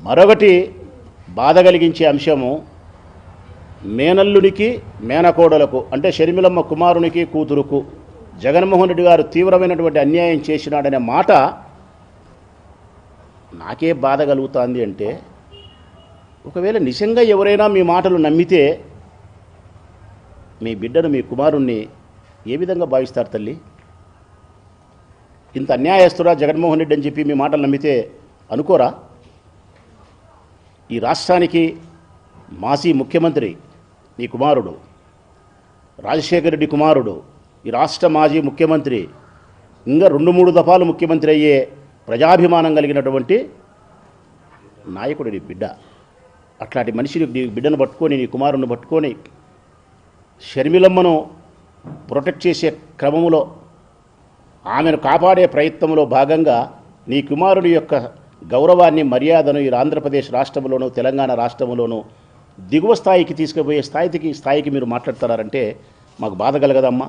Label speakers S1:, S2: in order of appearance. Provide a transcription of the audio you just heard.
S1: మరొకటి బాధ కలిగించే అంశము, మేనల్లునికి మేనకోడలకు అంటే షర్మిలమ్మ కుమారునికి కూతురుకు జగన్మోహన్ రెడ్డి గారు తీవ్రమైనటువంటి అన్యాయం చేసినాడనే మాట నాకే బాధ కలుగుతుంది. అంటే ఒకవేళ నిజంగా ఎవరైనా మీ మాటలు నమ్మితే మీ బిడ్డను, మీ కుమారుణ్ణి ఏ విధంగా భావిస్తారు తల్లి? ఇంత అన్యాయస్తుడా జగన్మోహన్ రెడ్డి అని చెప్పి మీ మాటలు నమ్మితే అనుకోరా? ఈ రాష్ట్రానికి మాజీ ముఖ్యమంత్రి నీ కుమారుడు, రాజశేఖర రెడ్డి కుమారుడు, ఈ రాష్ట్ర మాజీ ముఖ్యమంత్రి, ఇంకా 2-3 దఫాలు ముఖ్యమంత్రి అయ్యే ప్రజాభిమానం కలిగినటువంటి నాయకుడు నీ బిడ్డ. అట్లాంటి మనిషిని, నీ బిడ్డను పట్టుకొని, నీ కుమారుని పట్టుకొని షర్మిలమ్మను ప్రొటెక్ట్ చేసే క్రమంలో, ఆమెను కాపాడే ప్రయత్నంలో భాగంగా నీ కుమారుని యొక్క గౌరవాన్ని, మర్యాదను ఈ ఆంధ్రప్రదేశ్ రాష్ట్రంలోనూ తెలంగాణ రాష్ట్రంలోనూ దిగువ స్థాయికి తీసుకుపోయే స్థాయికి మీరు మాట్లాడతారంటే మాకు బాధ కలగదమ్మా.